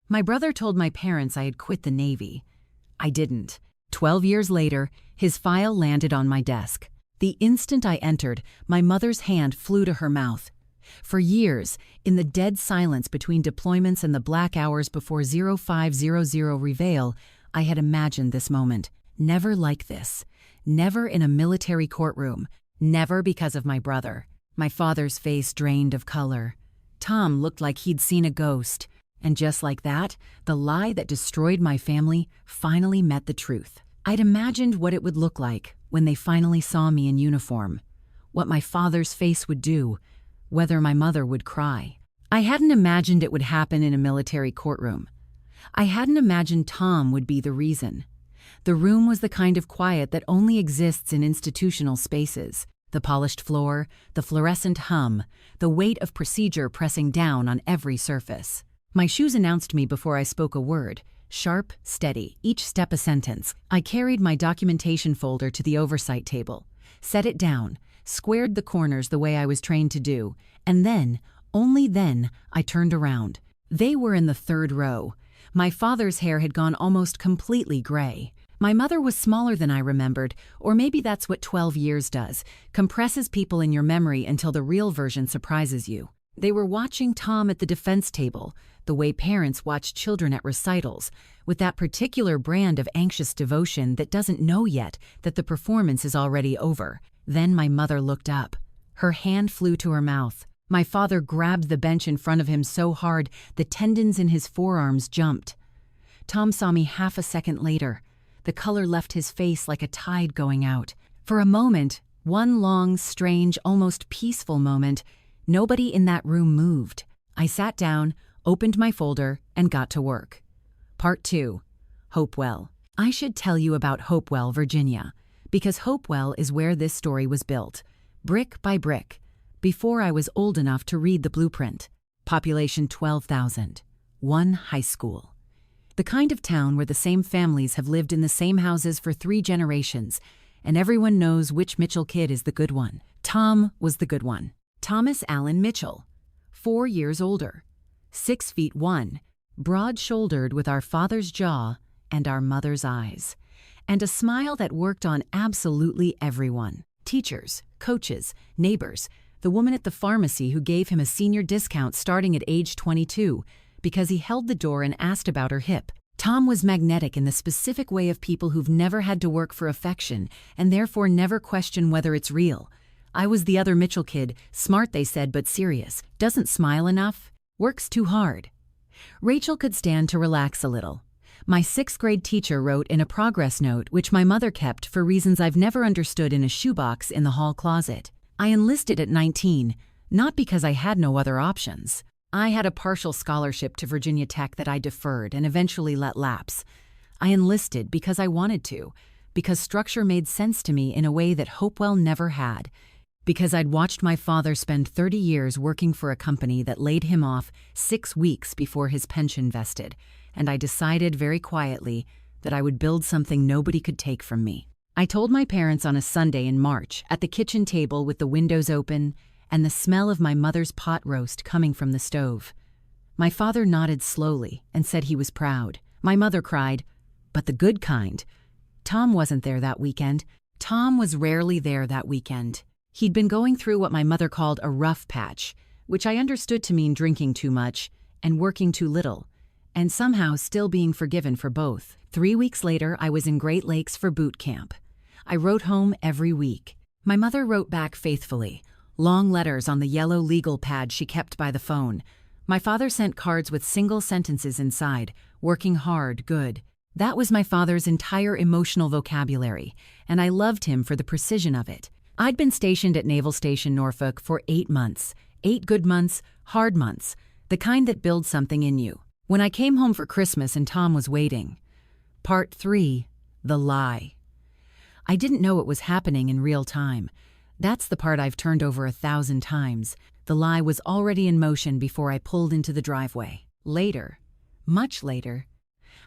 My brother told my parents I had quit the Navy. I didn't. 12 years later, his file landed on my desk. The instant I entered, my mother's hand flew to her mouth. For years, in the dead silence between deployments and the black hours before 0500 reveal, I had imagined this moment. Never like this. Never in a military courtroom. Never because of my brother. My father's face drained of color. Tom looked like he'd seen a ghost. And just like that, the lie that destroyed my family finally met the truth. I'd imagined what it would look like when they finally saw me in uniform. What my father's face would do. Whether my mother would cry. I hadn't imagined it would happen in a military courtroom. I hadn't imagined Tom would be the reason. The room was the kind of quiet that only exists in institutional spaces. The polished floor, the fluorescent hum, the weight of procedure pressing down on every surface. My shoes announced me before I spoke a word. Sharp, steady, each step a sentence. I carried my documentation folder to the oversight table, set it down, squared the corners the way I was trained to do, and then, only then, I turned around. They were in the third row. My father's hair had gone almost completely gray. My mother was smaller than I remembered, or maybe that's what 12 years does, compresses people in your memory until the real version surprises you. They were watching Tom at the defense table, the way parents watch children at recitals, with that particular brand of anxious devotion that doesn't know yet that the performance is already over. Then my mother looked up. Her hand flew to her mouth. My father grabbed the bench in front of him so hard the tendons in his forearms jumped. Tom saw me half a second later. The color left his face like a tide going out. For a moment, one long, strange, almost peaceful moment, nobody in that room moved. I sat down, opened my folder, and got to work. Part 2. Hopewell. I should tell you about Hopewell, Virginia, because Hopewell is where this story was built, brick by brick, before I was old enough to read the blueprint. Population 12,000. One high school. The kind of town where the same families have lived in the same houses for 3 generations, and everyone knows which Mitchell kid is the good one. Tom was the good one. Thomas Allen Mitchell, 4 years older, 6'1", broad-shouldered with our father's jaw and our mother's eyes, and a smile that worked on absolutely everyone. Teachers, coaches, neighbors, the woman at the pharmacy who gave him a senior discount starting at age 22 because he held the door and asked about her hip. Tom was magnetic in the specific way of people who've never had to work for affection and therefore never question whether it's real. I was the other Mitchell kid, smart they said but serious, doesn't smile enough, works too hard. Rachel could stand to relax a little. My 6th grade teacher wrote in a progress note which my mother kept for reasons I've never understood in a shoebox in the hall closet. I enlisted at 19, not because I had no other options. I had a partial scholarship to Virginia Tech that I deferred and eventually let lapse. I enlisted because I wanted to, because structure made sense to me in a way that Hopewell never had, because I'd watched my father spend 30 years working for a company that laid him off 6 weeks before his pension vested, and I decided very quietly that I would build something nobody could take from me. I told my parents on a Sunday in March at the kitchen table with the windows open and the smell of my mother's pot roast coming from the stove. My father nodded slowly and said he was proud. My mother cried, "But the good kind." Tom wasn't there that weekend. Tom was rarely there that weekend. He'd been going through what my mother called a rough patch, which I understood to mean drinking too much and working too little, and somehow still being forgiven for both. 3 weeks later, I was in Great Lakes for boot camp. I wrote home every week. My mother wrote back faithfully, long letters on the yellow legal pad she kept by the phone. My father sent cards with single sentences inside, working hard, good. That was my father's entire emotional vocabulary, and I loved him for the precision of it. I'd been stationed at Naval Station Norfolk for 8 months. 8 good months, hard months, the kind that builds something in you. When I came home for Christmas and Tom was waiting. Part 3. The lie. I didn't know it was happening in real time. That's the part I've turned over 1,000 times. The lie was already in motion before I pulled into the driveway. Later, much later,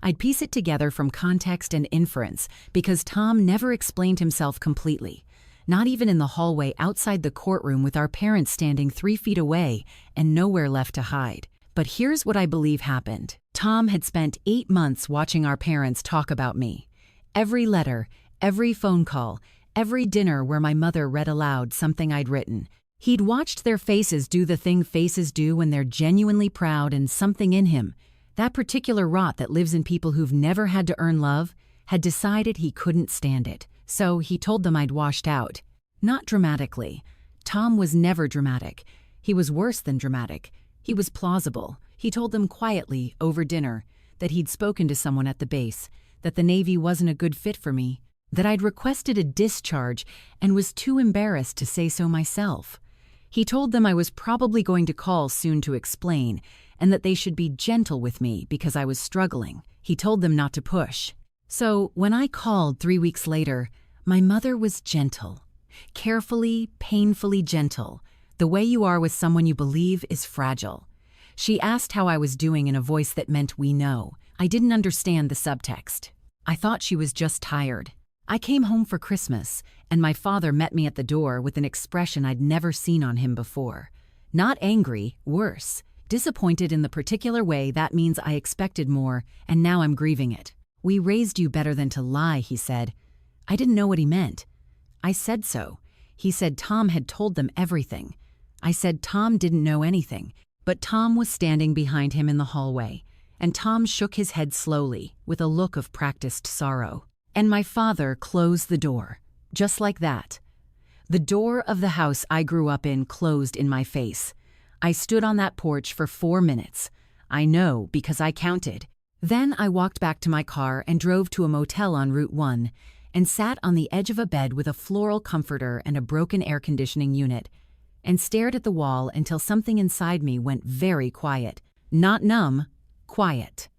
I'd piece it together from context and inference because Tom never explained himself completely. Not even in the hallway outside the courtroom with our parents standing 3 feet away and nowhere left to hide. But here's what I believe happened. Tom had spent 8 months watching our parents talk about me. Every letter, every phone call, every dinner where my mother read aloud something I'd written. He'd watched their faces do the thing faces do when they're genuinely proud, and something in him, that particular rot that lives in people who've never had to earn love, had decided he couldn't stand it. So he told them I'd washed out. Not dramatically. Tom was never dramatic. He was worse than dramatic. He was plausible. He told them quietly, over dinner, that he'd spoken to someone at the base, that the Navy wasn't a good fit for me, that I'd requested a discharge and was too embarrassed to say so myself. He told them I was probably going to call soon to explain, and that they should be gentle with me because I was struggling. He told them not to push. So when I called 3 weeks later, my mother was gentle. Carefully, painfully gentle. The way you are with someone you believe is fragile. She asked how I was doing in a voice that meant we know. I didn't understand the subtext. I thought she was just tired. I came home for Christmas, and my father met me at the door with an expression I'd never seen on him before. Not angry, worse. Disappointed in the particular way that means I expected more, and now I'm grieving it. "We raised you better than to lie," he said. I didn't know what he meant. I said so. He said Tom had told them everything. I said Tom didn't know anything, but Tom was standing behind him in the hallway, and Tom shook his head slowly, with a look of practiced sorrow. And my father closed the door, just like that. The door of the house I grew up in closed in my face. I stood on that porch for 4 minutes. I know because I counted. Then I walked back to my car and drove to a motel on Route 1 and sat on the edge of a bed with a floral comforter and a broken air conditioning unit and stared at the wall until something inside me went very quiet. Not numb, quiet.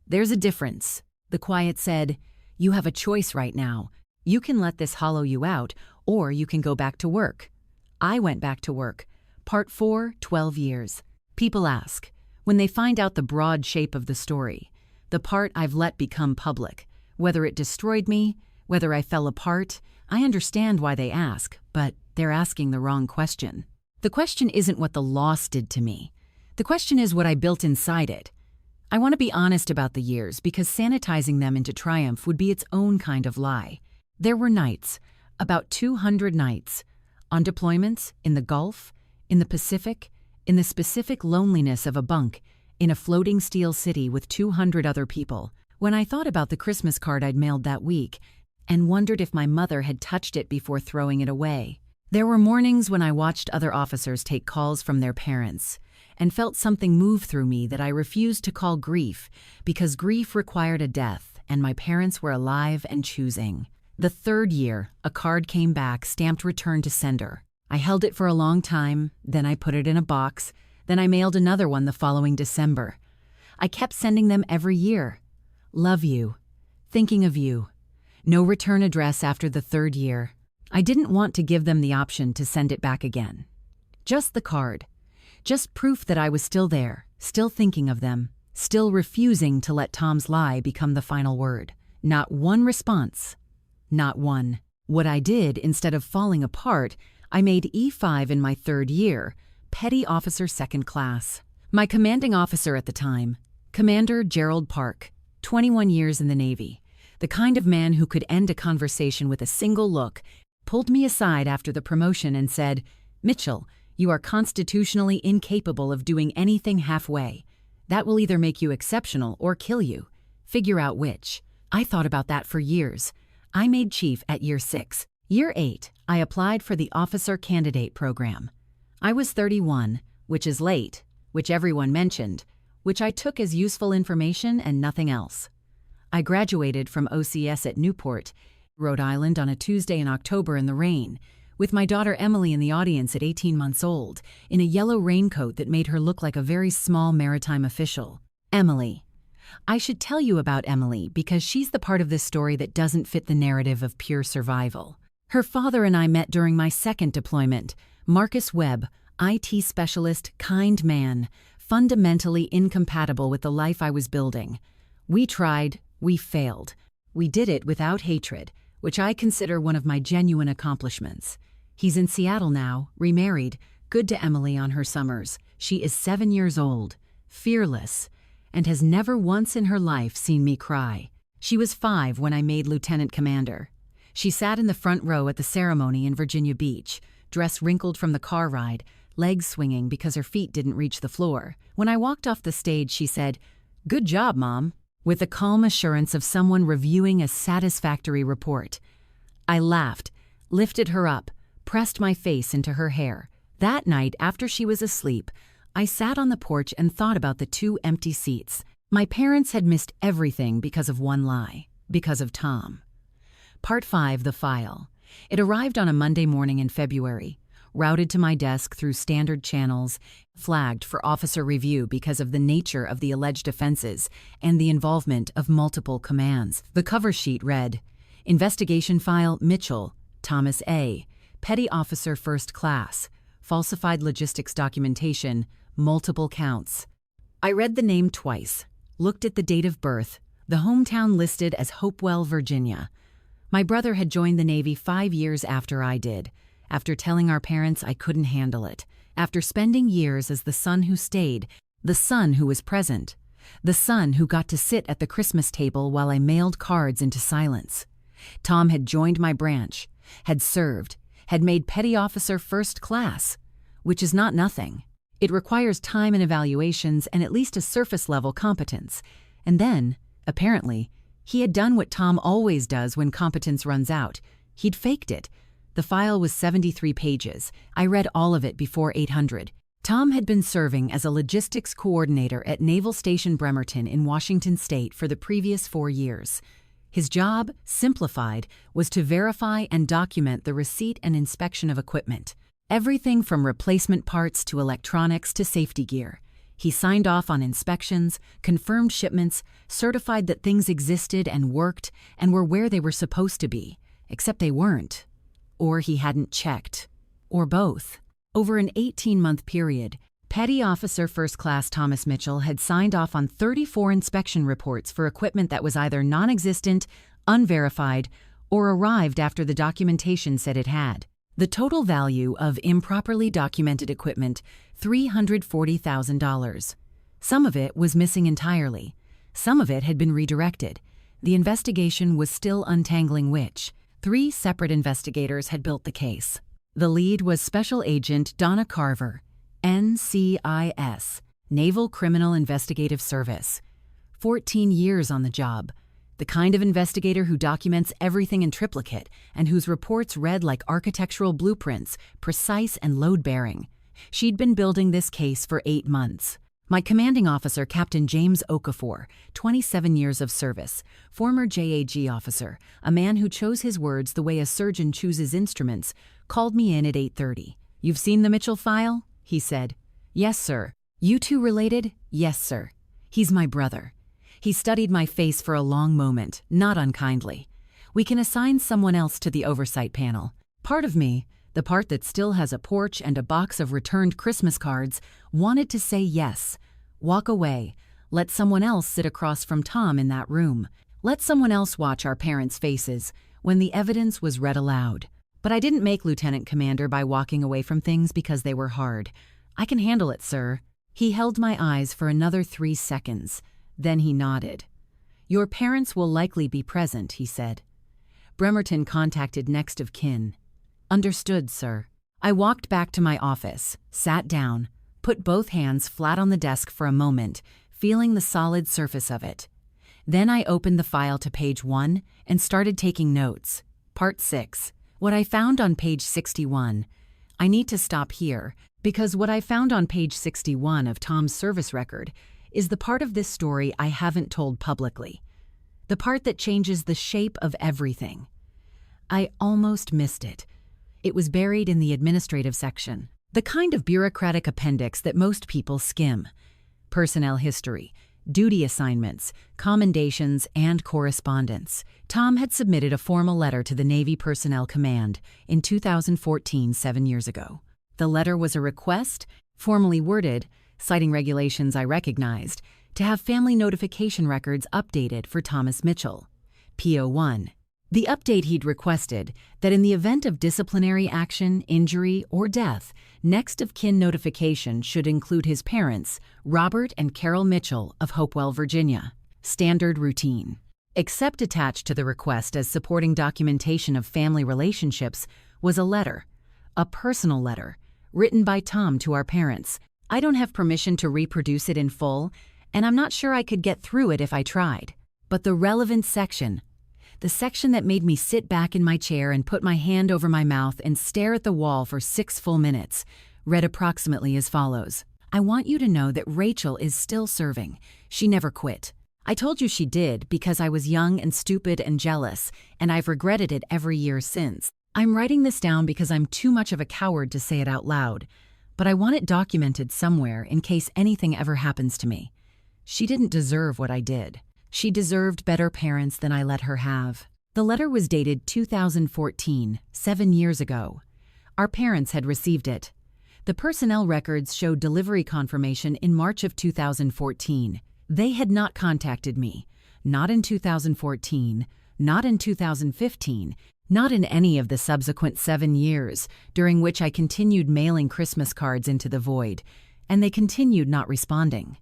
"There's a difference." The quiet said, "You have a choice right now. You can let this hollow you out, or you can go back to work." I went back to work. Part 4, 12 years. People ask, when they find out the broad shape of the story, the part I've let become public, whether it destroyed me, whether I fell apart, I understand why they ask, but they're asking the wrong question. The question isn't what the loss did to me. The question is what I built inside it. I want to be honest about the years because sanitizing them into triumph would be its own kind of lie. There were nights, about 200 nights, on deployments, in the Gulf, in the Pacific, in the specific loneliness of a bunk, in a floating steel city with 200 other people, when I thought about the Christmas card I'd mailed that week and wondered if my mother had touched it before throwing it away. There were mornings when I watched other officers take calls from their parents and felt something move through me that I refused to call grief because grief required a death and my parents were alive and choosing. The 3rd year, a card came back stamped "Return to Sender." I held it for a long time, then I put it in a box, then I mailed another one the following December. I kept sending them every year. "Love you. Thinking of you." No return address after the 3rd year. I didn't want to give them the option to send it back again. Just the card. Just proof that I was still there, still thinking of them, still refusing to let Tom's lie become the final word. Not one response. Not one. What I did, instead of falling apart, I made E5 in my 3rd year, Petty Officer 2nd Class. My commanding officer at the time, Commander Gerald Park, 21 years in the Navy, the kind of man who could end a conversation with a single look, pulled me aside after the promotion and said, "Mitchell, you are constitutionally incapable of doing anything halfway. That will either make you exceptional or kill you. Figure out which." I thought about that for years. I made chief at year 6. Year 8, I applied for the officer candidate program. I was 31, which is late, which everyone mentioned, which I took as useful information and nothing else. I graduated from OCS at Newport, Rhode Island on a Tuesday in October in the rain, with my daughter Emily in the audience at 18 months old, in a yellow raincoat that made her look like a very small maritime official. Emily. I should tell you about Emily because she's the part of this story that doesn't fit the narrative of pure survival. Her father and I met during my 2nd deployment. Marcus Webb, IT specialist, kind man, fundamentally incompatible with the life I was building. We tried, we failed. We did it without hatred, which I consider one of my genuine accomplishments. He's in Seattle now, remarried, good to Emily on her summers. She is 7 years old. fearless, and has never once in her life seen me cry. She was 5 when I made lieutenant commander. She sat in the front row at the ceremony in Virginia Beach, dress wrinkled from the car ride, legs swinging because her feet didn't reach the floor. When I walked off the stage, she said, "Good job, Mom," with the calm assurance of someone reviewing a satisfactory report. I laughed, lifted her up, pressed my face into her hair. That night, after she was asleep, I sat on the porch and thought about the 2 empty seats. My parents had missed everything because of one lie, because of Tom. Part 5, The File. It arrived on a Monday morning in February, routed to my desk through standard channels, flagged for officer review because of the nature of the alleged offenses and the involvement of multiple commands. The cover sheet read, Investigation File Mitchell, Thomas A., Petty Officer First Class, Falsified Logistics Documentation, Multiple Counts. I read the name twice, looked at the date of birth, the hometown listed as Hopewell, Virginia. My brother had joined the Navy 5 years after I did, after telling our parents I couldn't handle it, after spending years as the son who stayed, the son who was present, the son who got to sit at the Christmas table while I mailed cards into silence. Tom had joined my branch, had served, had made Petty Officer First Class, which is not nothing. It requires time and evaluations and at least a surface-level competence. And then, apparently, he had done what Tom always does when competence runs out. He'd faked it. The file was 73 pages. I read all of it before 800. Tom had been serving as a logistics coordinator at Naval Station Bremerton in Washington State for the previous 4 years. His job, simplified, was to verify and document the receipt and inspection of equipment. Everything from replacement parts to electronics to safety gear. He signed off on inspections, confirmed shipments, certified that things existed and worked and were where they were supposed to be, except they weren't. Or he hadn't checked. Or both. Over an 18-month period, Petty Officer First Class Thomas Mitchell had signed off on 34 inspection reports for equipment that was either non-existent, unverified, or arrived after the documentation said it had. The total value of improperly documented equipment, $340,000. Some of it was missing entirely. Some of it had been redirected. The investigation was still untangling which. 3 separate investigators had built the case. The lead was Special Agent Donna Carver, NCIS, Naval Criminal Investigative Service. 14 years on the job. The kind of investigator who documents everything in triplicate and whose reports read like architectural blueprints, precise and load-bearing. She'd been building this case for 8 months. My commanding officer, Captain James Okafor, 27 years of service, former JAG officer, a man who chose his words the way a surgeon chooses instruments, called me in at 8:30. "You've seen the Mitchell file?" he said. "Yes, sir." "You two related?" "Yes, sir." "He's my brother." He studied my face for a long moment, not unkindly. "We can assign someone else to the oversight panel." Part of me, the part that still has a porch and a box of returned Christmas cards, wanted to say yes. Walk away. Let someone else sit across from Tom in that room. Let someone else watch our parents' faces when the evidence was read aloud. But I didn't make lieutenant commander by walking away from things because they were hard. "I can handle it, sir." He held my eyes for another 3 seconds. Then he nodded. "Your parents will likely be present," he said. "Bremerton contacted next of kin." "Understood, sir." I walked back to my office, sat down, put both hands flat on the desk for a moment, feeling the solid surface of it. Then I opened the file to page 1 and started taking notes. Part 6. What I found on page 61. I need to stop here, because what I found on page 61 of Tom's service record is the part of this story I haven't told publicly. The part that changes the shape of everything. I almost missed it. It was buried in the administrative section. The kind of bureaucratic appendix that most people skim. Personnel history, duty assignments, commendations, and correspondence. Tom had submitted a formal letter to the Navy Personnel Command in 2014, 7 years ago. The letter was a request, formally worded, citing regulations I recognized, to have family notification records updated for Thomas Mitchell. P.O. 1. The update he'd requested that in the event of disciplinary action, injury, or death, next of kin notification should include his parents, Robert and Carol Mitchell of Hopewell, Virginia. Standard routine. Except attached to the request as supporting documentation of family relationships was a letter, a personal letter, written by Tom to our parents. I don't have permission to reproduce it in full, and I'm not sure I could get through it if I tried. But the relevant section, the section that made me sit back in my chair and put my hand over my mouth and stare at the wall for 6 full minutes, read approximately as follows. I want you to know that Rachel is still serving. She never quit. I told you she did because I was young and stupid and jealous, and I've regretted it every year since. I'm writing this down because I'm too much of a coward to say it out loud, but I want it documented somewhere in case anything ever happens to me. She didn't deserve what I did. She deserved better parents than I let her have. The letter was dated 2014, 7 years ago. Our parents had received it. The personnel records showed delivery confirmation in March of 2014. They had not contacted me, not in 2014, not in 2015, not in any of the subsequent 7 years, during which I continued mailing Christmas cards into the void, and they continued not responding.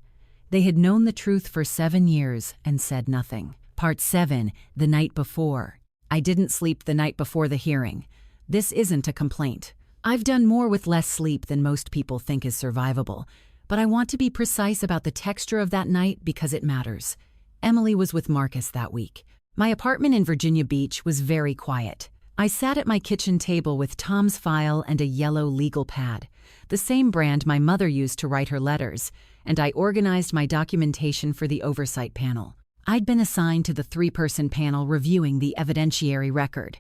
They had known the truth for 7 years and said nothing. Part 7, the night before. I didn't sleep the night before the hearing. This isn't a complaint. I've done more with less sleep than most people think is survivable, but I want to be precise about the texture of that night because it matters. Emily was with Marcus that week. My apartment in Virginia Beach was very quiet. I sat at my kitchen table with Tom's file and a yellow legal pad, the same brand my mother used to write her letters, and I organized my documentation for the oversight panel. I'd been assigned to the 3-person panel reviewing the evidentiary record.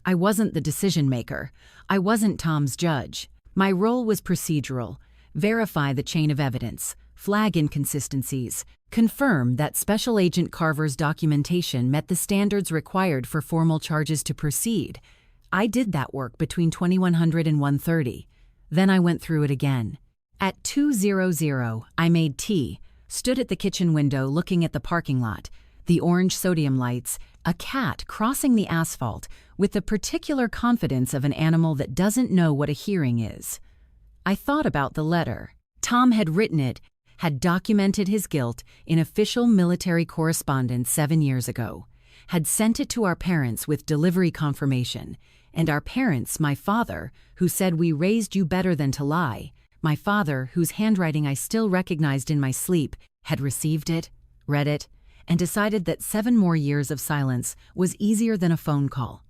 I wasn't the decision maker. I wasn't Tom's judge. My role was procedural: verify the chain of evidence, flag inconsistencies, confirm that Special Agent Carver's documentation met the standards required for formal charges to proceed. I did that work between 2100 and 1:30. Then I went through it again. At 2:00, I made tea, stood at the kitchen window looking at the parking lot, the orange sodium lights, a cat crossing the asphalt with the particular confidence of an animal that doesn't know what a hearing is. I thought about the letter. Tom had written it, had documented his guilt in official military correspondence 7 years ago, had sent it to our parents with delivery confirmation, and our parents, my father, who said we raised you better than to lie, my father, whose handwriting I still recognized in my sleep, had received it, read it, and decided that 7 more years of silence was easier than a phone call.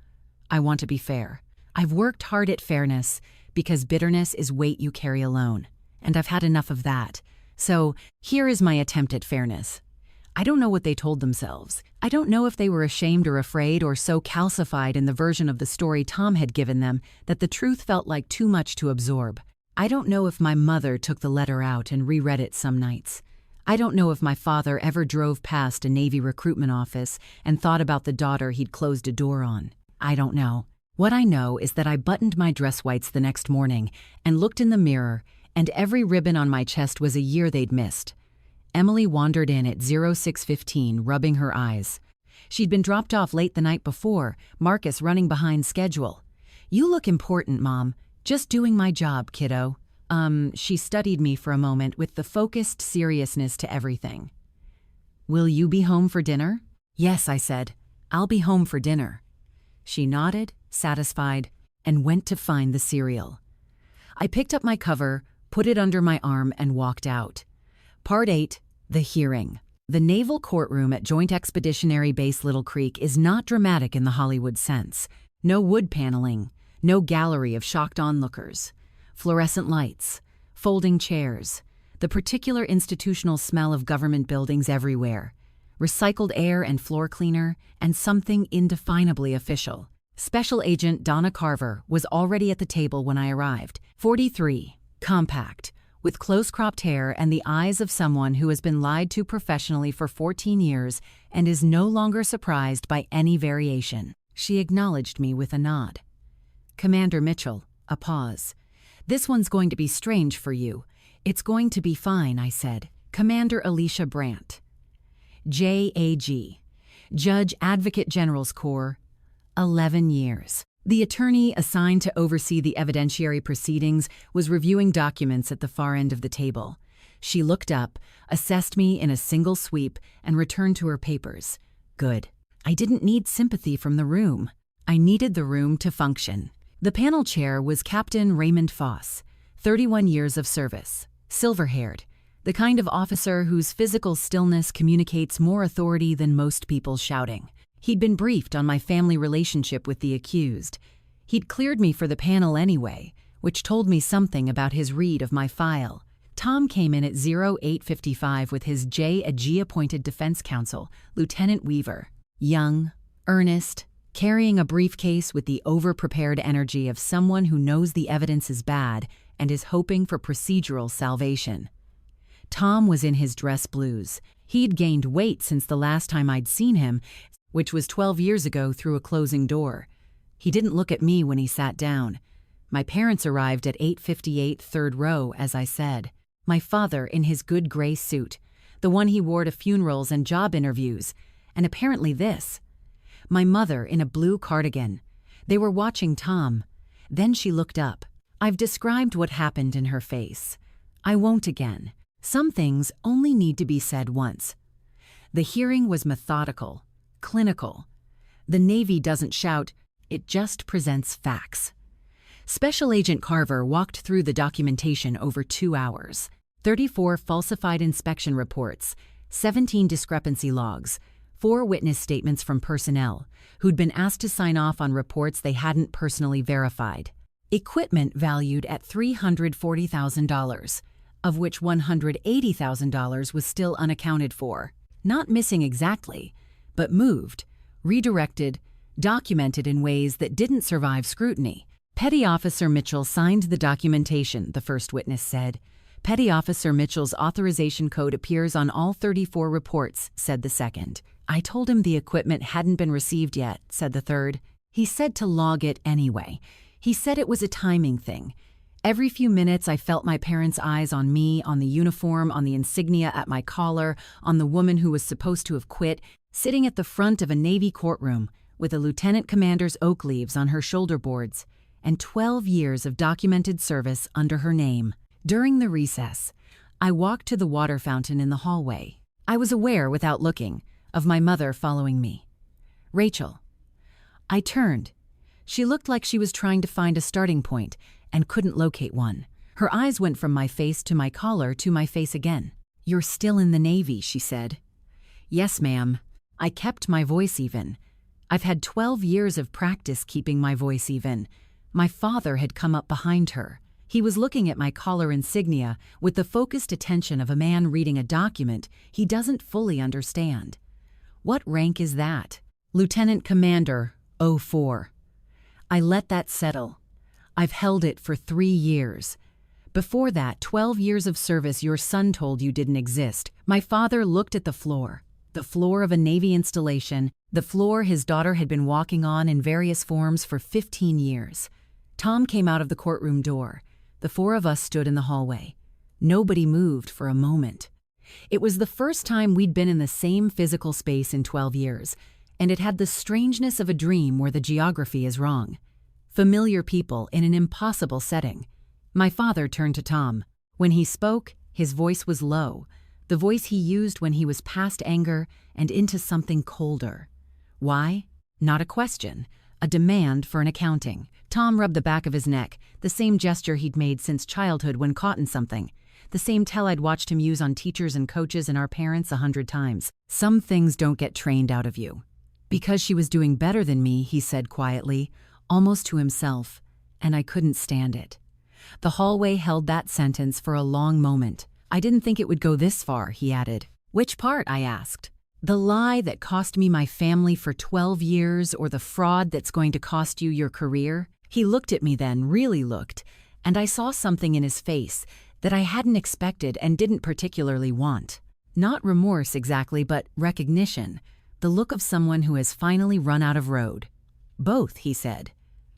I want to be fair. I've worked hard at fairness because bitterness is weight you carry alone, and I've had enough of that. So here is my attempt at fairness. I don't know what they told themselves. I don't know if they were ashamed or afraid or so calcified in the version of the story Tom had given them that the truth felt like too much to absorb. I don't know if my mother took the letter out and reread it some nights. I don't know if my father ever drove past a Navy recruitment office and thought about the daughter he'd closed a door on. I don't know. What I know is that I buttoned my dress whites the next morning and looked in the mirror, and every ribbon on my chest was a year they'd missed. Emily wandered in at 06:15, rubbing her eyes. She'd been dropped off late the night before, Marcus running behind schedule. "You look important, Mom. Just doing my job, kiddo." She studied me for a moment with the focused seriousness to everything. "Will you be home for dinner?" "Yes," I said. "I'll be home for dinner." She nodded, satisfied, and went to find the cereal. I picked up my cover, put it under my arm, and walked out. Part 8, the hearing. The naval courtroom at Joint Expeditionary Base Little Creek is not dramatic in the Hollywood sense. No wood paneling, no gallery of shocked onlookers. Fluorescent lights, folding chairs, the particular institutional smell of government buildings everywhere, recycled air and floor cleaner, and something indefinably official. Special Agent Donna Carver was already at the table when I arrived. 43, compact, with close-cropped hair and the eyes of someone who has been lied to professionally for 14 years and is no longer surprised by any variation. She acknowledged me with a nod. "Commander Mitchell," a pause. "This one's going to be strange for you." "It's going to be fine," I said. "Commander Alicia Brandt." JAG, Judge Advocate General's Corps, 11 years. The attorney assigned to oversee the evidentiary proceedings was reviewing documents at the far end of the table. She looked up, assessed me in a single sweep, and returned to her papers. Good. I didn't need sympathy from the room. I needed the room to function. The panel chair was Captain Raymond Foss, 31 years of service, silver-haired, the kind of officer whose physical stillness communicates more authority than most people shouting. He'd been briefed on my family relationship with the accused. He'd cleared me for the panel anyway, which told me something about his read of my file. Tom came in at 08:55 with his J.A.G.-appointed defense counsel, Lieutenant Weaver. Young, earnest, carrying a briefcase with the over-prepared energy of someone who knows the evidence is bad and is hoping for procedural salvation. Tom was in his dress blues. He'd gained weight since the last time I'd seen him, which was 12 years ago through a closing door. He didn't look at me when he sat down. My parents arrived at 8:58 third row, as I said. My father in his good gray suit, the one he wore to funerals and job interviews, and apparently this. My mother in a blue cardigan. They were watching Tom. Then she looked up. I've described what happened in her face. I won't again. Some things only need to be said once. The hearing was methodical, clinical. The Navy doesn't shout, it just presents facts. Special Agent Carver walked through the documentation over 2 hours. 34 falsified inspection reports, 17 discrepancy logs, 4 witness statements from personnel who'd been asked to sign off on reports they hadn't personally verified. Equipment valued at $340,000, of which $180,000 was still unaccounted for. Not missing exactly, but moved, redirected, documented in ways that didn't survive scrutiny. Petty Officer Mitchell signed the documentation, the first witness said. Petty Officer Mitchell's authorization code appears on all 34 reports, said the second. I told him the equipment hadn't been received yet, said the third. He said to log it anyway. He said it was a timing thing. Every few minutes I felt my parents' eyes on me, on the uniform, on the insignia at my collar, on the woman who was supposed to have quit, sitting at the front of a Navy courtroom with a lieutenant commander's oak leaves on her shoulder boards and 12 years of documented service under her name. During the recess, I walked to the water fountain in the hallway. I was aware, without looking, of my mother following me. Rachel. I turned. She looked like she was trying to find a starting point and couldn't locate one. Her eyes went from my face to my collar to my face again. You're still in the Navy, she said. Yes, ma'am. I kept my voice even. I've had 12 years of practice keeping my voice even. My father had come up behind her. He was looking at my collar insignia with the focused attention of a man reading a document he doesn't fully understand. What rank is that? Lieutenant Commander, 04. I let that settle. I've held it for 3 years. Before that, 12 years of service your son told you didn't exist. My father looked at the floor of a Navy installation, the floor his daughter had been walking on in various forms for 15 years. Tom came out of the courtroom door. The 4 of us stood in the hallway. Nobody moved for a moment. It was the first time we'd been in the same physical space in 12 years, and it had the strangeness of a dream where the geography is wrong. Familiar people in an impossible setting. My father turned to Tom. When he spoke, his voice was low, the voice he used when he was past anger and into something colder. Why? Not a question, a demand for an accounting. Tom rubbed the back of his neck, the same gesture he'd made since childhood when caught in something, the same tell I'd watched him use on teachers and coaches and our parents 100 times. Some things don't get trained out of you. Because she was doing better than me, he said quietly, almost to himself, and I couldn't stand it. The hallway held that sentence for a long moment. I didn't think it would go this far, he added. Which part? I asked. The lie that cost me my family for 12 years or the fraud that's going to cost you your career? He looked at me then, really looked, and I saw something in his face that I hadn't expected and didn't particularly want. Not remorse exactly, but recognition, the look of someone who has finally run out of road. Both, he said.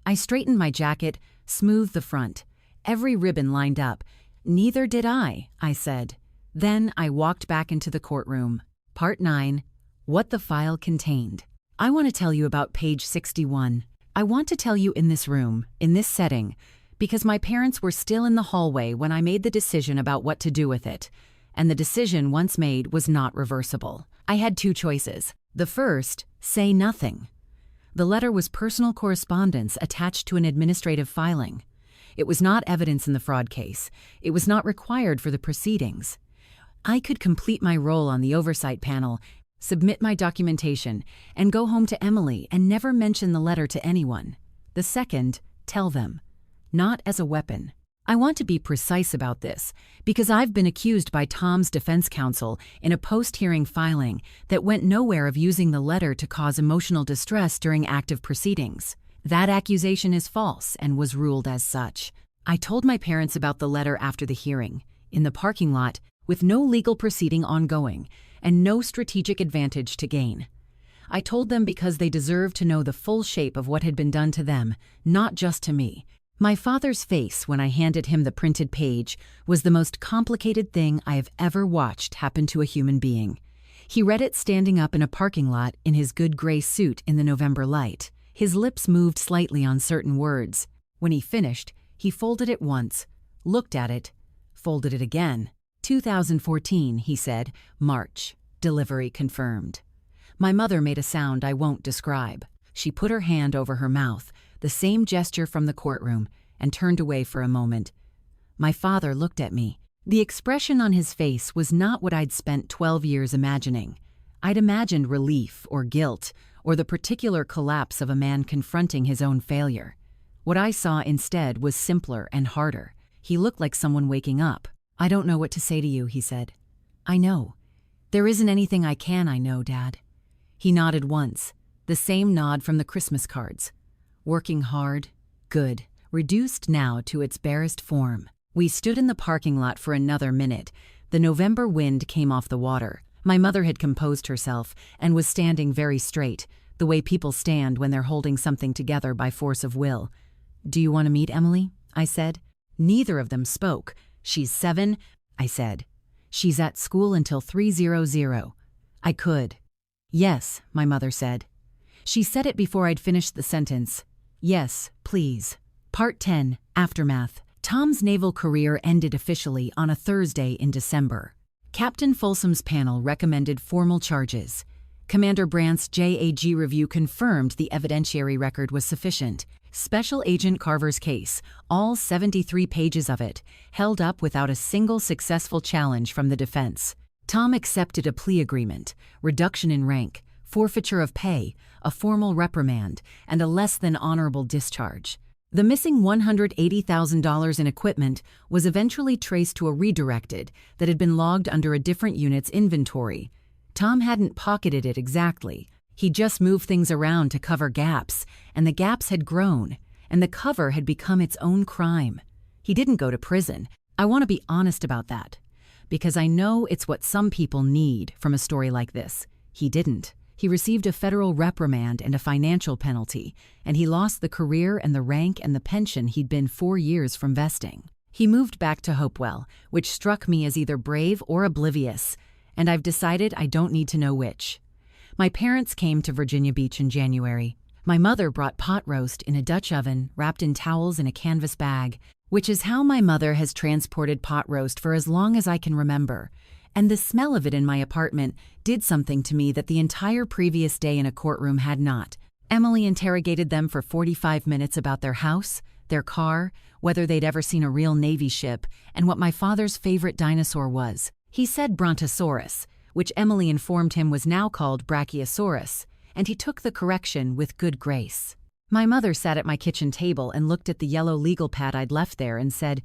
I straightened my jacket, smoothed the front, every ribbon lined up. Neither did I said. Then I walked back into the courtroom. Part 9. What the file contained. I want to tell you about page 61. I want to tell you in this room, in this setting, because my parents were still in the hallway when I made the decision about what to do with it. And the decision once made was not reversible. I had two choices. The first, say nothing. The letter was personal correspondence attached to an administrative filing. It was not evidence in the fraud case. It was not required for the proceedings. I could complete my role on the oversight panel, submit my documentation, and go home to Emily and never mention the letter to anyone. The second, tell them. Not as a weapon. I want to be precise about this because I've been accused by Tom's defense counsel in a post-hearing filing that went nowhere of using the letter to cause emotional distress during active proceedings. That accusation is false and was ruled as such. I told my parents about the letter after the hearing, in the parking lot, with no legal proceeding ongoing and no strategic advantage to gain. I told them because they deserved to know the full shape of what had been done to them, not just to me. My father's face when I handed him the printed page was the most complicated thing I have ever watched happen to a human being. He read it standing up in a parking lot in his good gray suit in the November light. His lips moved slightly on certain words. When he finished, he folded it once, looked at it, folded it again. 2014, he said, March. Delivery confirmed. My mother made a sound I won't describe. She put her hand over her mouth, the same gesture from the courtroom, and turned away for a moment. My father looked at me. The expression on his face was not what I'd spent 12 years imagining. I'd imagined relief or guilt or the particular collapse of a man confronting his own failure. What I saw instead was simpler and harder. He looked like someone waking up. I don't know what to say to you, he said. I know. There isn't anything I know, Dad. He nodded once, the same nod from the Christmas cards. Working hard, good, reduced now to its barest form. We stood in the parking lot for another minute. The November wind came off the water. My mother had composed herself and was standing very straight, the way people stand when they're holding something together by force of will. Do you want to meet Emily? I said. Neither of them spoke. She's 7, I said. She's at school until 3:00. I could. Yes, my mother said. She said it before I'd finished the sentence. Yes, please. Part 10, Aftermath. Tom's naval career ended officially on a Thursday in December. Captain Folsom's panel recommended formal charges. Commander Brandt's JAG review confirmed the evidentiary record was sufficient. Special Agent Carver's case, all 73 pages of it, held up without a single successful challenge from the defense. Tom accepted a plea agreement, reduction in rank, forfeiture of pay, a formal reprimand, and a less than honorable discharge. The missing $180,000 in equipment was eventually traced to a redirected that had been logged under a different unit's inventory. Tom hadn't pocketed it exactly. He just moved things around to cover gaps, and the gaps had grown, and the cover had become its own crime. He didn't go to prison. I want to be honest about that, because I know it's what some people need from a story like this. He didn't. He received a federal reprimand and a financial penalty, and he lost the career and the rank and the pension he'd been 4 years from vesting. He moved back to Hopewell, which struck me as either brave or oblivious, and I've decided I don't need to know which. My parents came to Virginia Beach in January. My mother brought pot roast in a Dutch oven wrapped in towels in a canvas bag, which is how my mother has transported pot roast for as long as I can remember. And the smell of it in my apartment did something to me that the entire previous day in a courtroom had not. Emily interrogated them for 45 minutes about their house, their car, whether they'd ever seen a real Navy ship, and what my father's favorite dinosaur was. He said Brontosaurus, which Emily informed him was now called Brachiosaurus, and he took the correction with good grace. My mother sat at my kitchen table and looked at the yellow legal pad I'd left there and said,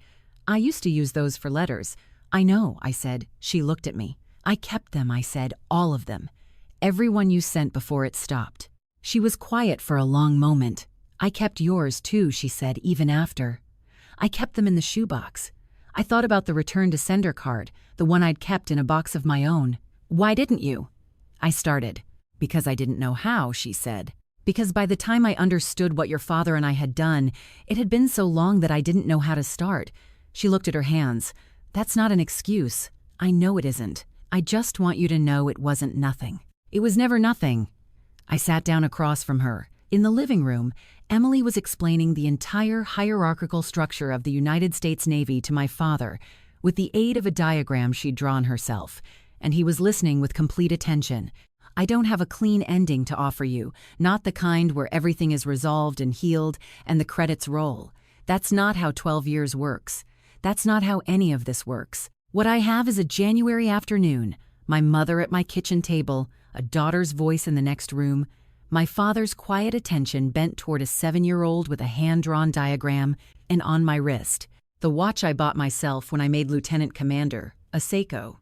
I used to use those for letters. I know, I said. She looked at me. I kept them, I said, all of them. Every one you sent before it stopped. She was quiet for a long moment. I kept yours too, she said, even after. I kept them in the shoebox. I thought about the return to sender card, the one I'd kept in a box of my own. Why didn't you? I started. Because I didn't know how, she said. Because by the time I understood what your father and I had done, it had been so long that I didn't know how to start. She looked at her hands. That's not an excuse. I know it isn't. I just want you to know it wasn't nothing. It was never nothing. I sat down across from her. In the living room, Emily was explaining the entire hierarchical structure of the United States Navy to my father, with the aid of a diagram she'd drawn herself, and he was listening with complete attention. I don't have a clean ending to offer you, not the kind where everything is resolved and healed and the credits roll. That's not how 12 years works. That's not how any of this works. What I have is a January afternoon, my mother at my kitchen table, a daughter's voice in the next room, my father's quiet attention bent toward a 7-year-old with a hand-drawn diagram, and on my wrist, the watch I bought myself when I made Lieutenant Commander, a Seiko.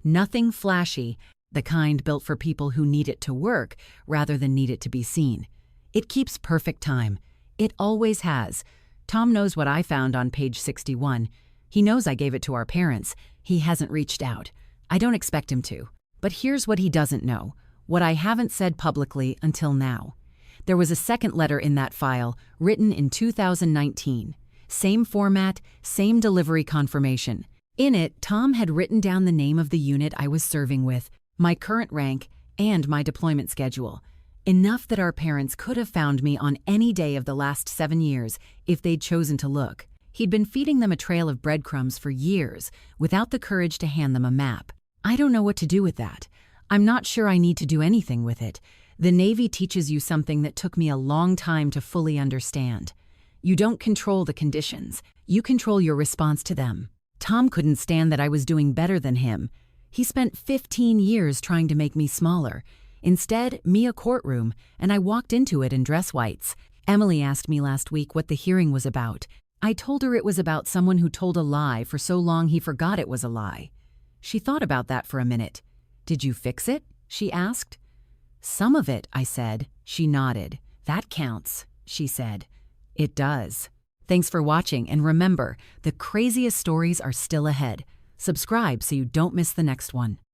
Nothing flashy, the kind built for people who need it to work rather than need it to be seen. It keeps perfect time. It always has. Tom knows what I found on page 61. He knows I gave it to our parents. He hasn't reached out. I don't expect him to. But here's what he doesn't know, what I haven't said publicly until now. There was a second letter in that file, written in 2019. Same format, same delivery confirmation. In it, Tom had written down the name of the unit I was serving with, my current rank, and my deployment schedule. Enough that our parents could have found me on any day of the last 7 years if they'd chosen to look. He'd been feeding them a trail of breadcrumbs for years, without the courage to hand them a map. I don't know what to do with that. I'm not sure I need to do anything with it. The Navy teaches you something that took me a long time to fully understand. You don't control the conditions. You control your response to them. Tom couldn't stand that I was doing better than him. He spent 15 years trying to make me smaller. Instead, me a courtroom, and I walked into it in dress whites. Emily asked me last week what the hearing was about. I told her it was about someone who told a lie for so long he forgot it was a lie. She thought about that for a minute. "Did you fix it?" she asked. "Some of it," I said. She nodded. "That counts," she said. "It does." Thanks for watching, and remember, the craziest stories are still ahead. Subscribe so you don't miss the next one.